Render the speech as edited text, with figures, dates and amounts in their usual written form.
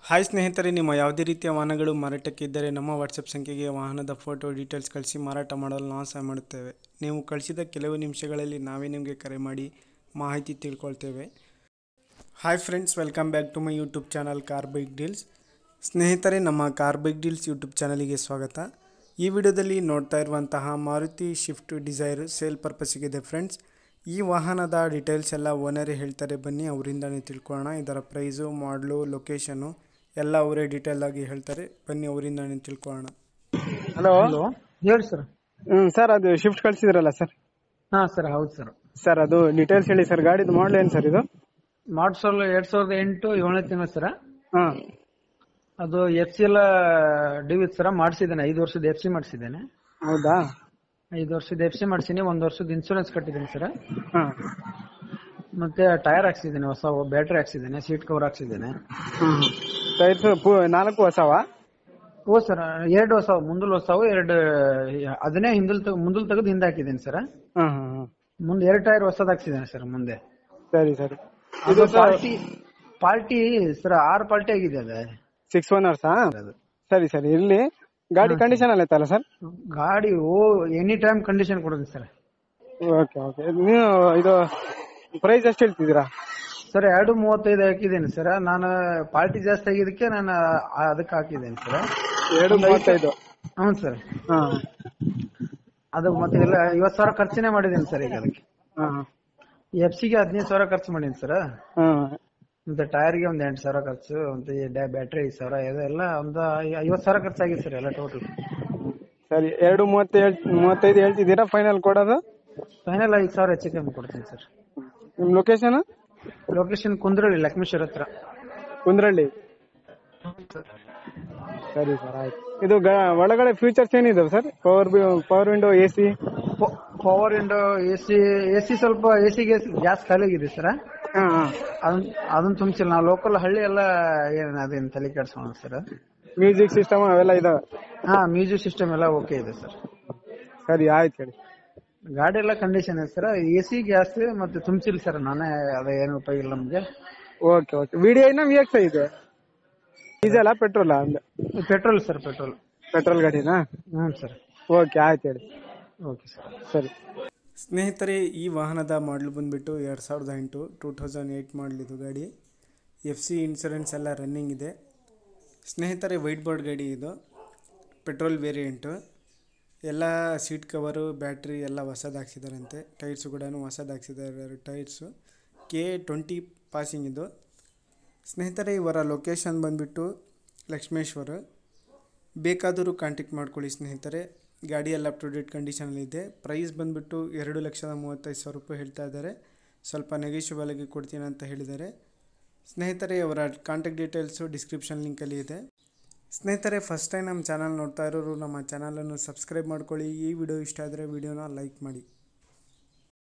Hi ಸ್ನೇಹಿತರೆ, ನಿಮ್ಮ ಯಾವುದೇ ರೀತಿಯ ವಾಹನಗಳು ಮಾರಾಟಕ್ಕೆ ಇದ್ದರೆ ನಮ್ಮ ವಾಟ್ಸಪ್ ಸಂಖ್ಯೆಗೆ ವಾಹನದ ಫೋಟೋ ಡೀಟೇಲ್ಸ್ ಕಳಿಸಿ ಮಾರಾಟ ಮಾಡಲು ನಾವು ಸಹಾಯ ಮಾಡುತ್ತೇವೆ. ನೀವು ಕಳಿಸಿದ ಕೆಲವು ನಿಮಿಷಗಳಲ್ಲಿ ನಾವೇ ನಿಮಗೆ ಕರೆ ಮಾಡಿ ಮಾಹಿತಿ ತಿಳ್ಕೊಳ್ತೇವೆ. Hi friends, welcome back to my YouTube channel car bike deals. ಸ್ನೇಹಿತರೆ, ನಮ್ಮ ಕಾರ್ ಬೈಕ್ ಡೀಲ್ಸ್ ಯೂಟ್ಯೂಬ್ ಚಾನಲಿಗೆ ಸ್ವಾಗತ. ಈ ವಿಡಿಯೋದಲ್ಲಿ ನೋಡ್ತಾ ಇರುವಂತಹ ಮಾರುತಿ ಶಿಫ್ಟ್ ಡಿಸೈರ್ ಸೇಲ್ ಪರ್ಪಸ್ಸಿಗಿದೆ ಫ್ರೆಂಡ್ಸ್. ಈ ವಾಹನದ ಡೀಟೇಲ್ಸ್ ಎಲ್ಲ ಓನರೇ ಹೇಳ್ತಾರೆ, ಬನ್ನಿ ಅವರಿಂದನೇ ತಿಳ್ಕೊಳ್ಳೋಣ. ಇದರ ಪ್ರೈಸು, ಮಾಡಲು, ಲೊಕೇಶನು ಎಲ್ಲ ಅವರೇ ಡೀಟೇಲ್ ಆಗಿ ಹೇಳ್ತಾರೆ, ಬನ್ನಿ ಅವರಿಂದನೇ ತಿಳ್ಕೊಳ್ಳೋಣ. ಹಲೋ ಹೇಳಿ ಸರ್. ಸರ್, ಅದು ಶಿಫ್ಟ್ ಕಳ್ಸಿದ್ರಲ್ಲ ಸರ್? ಹಾ ಸರ್, ಹೌದು ಸರ್. ಸರ್, ಅದು ಡೀಟೇಲ್ಸ್ ಹೇಳಿ ಸರ್. ಗಾಡಿದು ಮಾಡಲ್ ಏನು ಸರ್ ಇದು? ಮಾಡ್ಸೋಲ್ 2008 7ನೇ ತಿಂಗಳು ಸರ್. ಹಾ, ಅದು FC ಎಲ್ಲ ಡ್ಯೂ ಸರ್. ಮಾಡಿಸಿದ್ದೇನೆ, 5 ವರ್ಷದ FC ಮಾಡಿಸಿದ್ದೇನೆ. ಹೌದಾ? 5 ವರ್ಷದ FC ಮಾಡಿಸಿನಿ, 1 ವರ್ಷದ ಇನ್ಶೂರೆನ್ಸ್ ಕಟ್ಟಿದ್ದೀನಿ ಸರ್. ಹಾ, ಮತ್ತೆ ಟೈರ್ ಹಾಕ್ಸಿದ್ದೇನೆ, ಹೊಸ ಬ್ಯಾಟ್ರಿ ಹಾಕ್ಸಿದ್ದೇನೆ, ಸೀಟ್ ಕವರ್ ಹಾಕ್ಸಿದ್ದೇನೆ. ಟೈರ್ಸ್ 4 ಹೊಸವ? ಓ ಸರ್, 2 ಹೊಸವು, ಮುಂದಲ್ ಹೊಸವು 2. ಅದನ್ನೇ ಮುಂದಲ್ ತೆಗೆದು ಹಿಂದೆ ಹಾಕಿದ್ದೀನಿ ಸರ್. ಹಾ, ಮುಂದೆ 2 ಟೈರ್ ಹೊಸದ್ ಹಾಕ್ಸಿದ್ದೇನೆ ಸರ್ ಮುಂದೆ. ಸರಿ ಸರಿ. ಇದು ಪಾರ್ಟಿ ಸರ್, 6 ಪಾರ್ಟಿ ಆಗಿದೆ ಅದು. 6 ಓನರ್ಸಾ? ಸರಿ ಸರಿ, ಇರ್ಲಿ. ಗಾಡಿ ಕಂಡೀಷನ್ ಅಲ್ಲ ಐತಲ್ಲ ಸರ್? ಗಾಡಿ ಎನಿ ಟೈಮ್ ಕಂಡೀಷನ್ ಕೊಡೋದು ಸರ್. Okay okay. ನೀವು ಇದು ಪ್ರೈಸ್ ಎಷ್ಟು ಹೇಳ್ತಿದ್ದೀರಾ ಸರ್? 2.35 ಹಾಕಿದ್ದೇನೆ ಸರ್. ನಾನು ಪಾರ್ಟಿ ಜಾಸ್ತಿ ಆಗಿದ್ದಕ್ಕೆ ನಾನು ಅದಕ್ಕೆ ಹಾಕಿದ್ದೇನೆ ಸರ್. 2.35? ಹ್ಞೂ ಸರ್. ಹಾ, ಅದು ಮತ್ತೆ ಎಲ್ಲ 50,000 ಖರ್ಚನೆ ಮಾಡಿದ್ದೇನೆ ಸರ್. ಈಗ ಅದಕ್ಕೆ ಹಾ, FC-ಗೆ 15,000 ಖರ್ಚು ಮಾಡಿದ್ದೀನಿ ಸರ್. ಹಾ. ಮತ್ತೆ ಟೈರ್ಗೆ ಒಂದು 8,000 ಖರ್ಚು, ಮತ್ತೆ ಬ್ಯಾಟ್ರಿ 5,000, ಇದೆಲ್ಲ ಒಂದು 50,000 ಖರ್ಚಾಗಿದೆ ಸರ್ ಎಲ್ಲ ಟೋಟಲ್. ಸರಿ, 2.35 ಹೇಳ್ತಿದ್ದೀರಾ ಫೈನಲ್ ಕೊಡೋದು? ಫೈನಲ್ 5,000 ಹೆಚ್ಚು ಕಮ್ಮಿ ಕೊಡ್ತೀನಿ ಸರ್. ನಿಮ್ ಲೊಕೇಶನ್? ಲೊಕೇಶನ್ ಕುಂದ್ರಳ್ಳಿ, ಲಕ್ಷ್ಮೇಶ್ವರ ಹತ್ರ. ಕುಂದ್ರಳ್ಳಿ. ಸರಿ ಸರ್, ಆಯ್ತು. ಇದು ಒಳಗಡೆ ಫೀಚರ್ಸ್ ಏನಿದಾವೆ sir? Power window, AC? Power window, AC ಸ್ವಲ್ಪ AC-ಗೆ ಗ್ಯಾಸ್ ಖಾಲಿ ಆಗಿದೆ ಸರ್. ಅದನ್ನ ತುಂಬಿಸಿಲ್ಲ ನಾವು. ಲೋಕಲ್ ಹಳ್ಳಿ ಎಲ್ಲ ಏನ್ ಅದೇನು ತಲೆ ಕೆಡ್ಸೋಣ ಸರ್. ಮ್ಯೂಸಿಕ್ ಸಿಸ್ಟಮ್ ಅವೆಲ್ಲ ಇದಾವೆ? ಹಾ, ಮ್ಯೂಸಿಕ್ ಸಿಸ್ಟಮ್ ಎಲ್ಲ ಓಕೆ ಇದೆ ಸರ್. ಸರಿ, ಆಯ್ತು ಹೇಳಿ. ಗಾಡಿ ಎಲ್ಲ ಕಂಡೀಷನ್ ಇದೆ ಸರ್. AC ಗ್ಯಾಸ್ ಮತ್ತೆ ತುಂಬಿಸಿಲ್ಲ ಸರ್, ನಾನೇ ಅದೇನು ಉಪಯೋಗ ಇಲ್ಲ ನಮ್ಗೆ. Okay okay. VDI VXI ಇದೆ? Diesel petrol? Petrol sir, petrol. Petrol ಗಾಡಿನಾ? ಹ್ಞೂ ಸರ್. ಓಕೆ, ಆಯ್ತು ಹೇಳಿ. Okay sir. ಸರಿ ಸ್ನೇಹಿತರೆ, ಈ ವಾಹನದ ಮಾಡಲು ಬಂದುಬಿಟ್ಟು 2008 ಮಾಡಲ್ ಇದು ಗಾಡಿ. FC ಇನ್ಶೂರೆನ್ಸ್ ಎಲ್ಲ ರನ್ನಿಂಗ್ ಇದೆ ಸ್ನೇಹಿತರೆ. ವೈಟ್ ಬೋರ್ಡ್ ಗಾಡಿ ಇದು, ಪೆಟ್ರೋಲ್ ವೇರಿಯಂಟು. ಎಲ್ಲ ಸೀಟ್ ಕವರು, ಬ್ಯಾಟ್ರಿ ಎಲ್ಲ ಹೊಸದು ಹಾಕ್ಸಿದಾರಂತೆ. ಟೈರ್ಸು ಕೂಡ ಹೊಸದು ಹಾಕ್ಸಿದ್ದಾರೆ. ಟೈರ್ಸು K20 ಪಾಸಿಂಗ್ ಇದು ಸ್ನೇಹಿತರೆ. ಇವರ ಲೊಕೇಶನ್ ಬಂದುಬಿಟ್ಟು ಲಕ್ಷ್ಮೇಶ್ವರ. ಬೇಕಾದರೂ ಕಾಂಟ್ಯಾಕ್ಟ್ ಮಾಡ್ಕೊಳ್ಳಿ ಸ್ನೇಹಿತರೆ. ಗಾಡಿ ಎಲ್ಲ ಅಪ್ ಟು ಡೇಟ್ ಕಂಡೀಷನಲ್ಲಿದೆ. ಪ್ರೈಸ್ ಬಂದುಬಿಟ್ಟು 2,35,000 ರೂಪಾಯಿ ಹೇಳ್ತಾ ಇದ್ದಾರೆ. ಸ್ವಲ್ಪ ನೆಗೋಷಿಯಬಲ್ ಆಗಿ ಕೊಡ್ತೀನಿ ಅಂತ ಹೇಳಿದ್ದಾರೆ ಸ್ನೇಹಿತರೆ. ಅವರ ಕಾಂಟ್ಯಾಕ್ಟ್ ಡೀಟೇಲ್ಸು ಡಿಸ್ಕ್ರಿಪ್ಷನ್ ಲಿಂಕಲ್ಲಿ ಇದೆ ಸ್ನೇಹಿತರೆ. ಫಸ್ಟ್ ಟೈಮ್ ನಮ್ಮ ಚಾನಲ್ ನೋಡ್ತಾ ಇರೋರು ನಮ್ಮ ಚಾನಲನ್ನು ಸಬ್ಸ್ಕ್ರೈಬ್ ಮಾಡ್ಕೊಳ್ಳಿ. ಈ ವಿಡಿಯೋ ಇಷ್ಟ ಆದರೆ ವಿಡಿಯೋನ ಲೈಕ್ ಮಾಡಿ.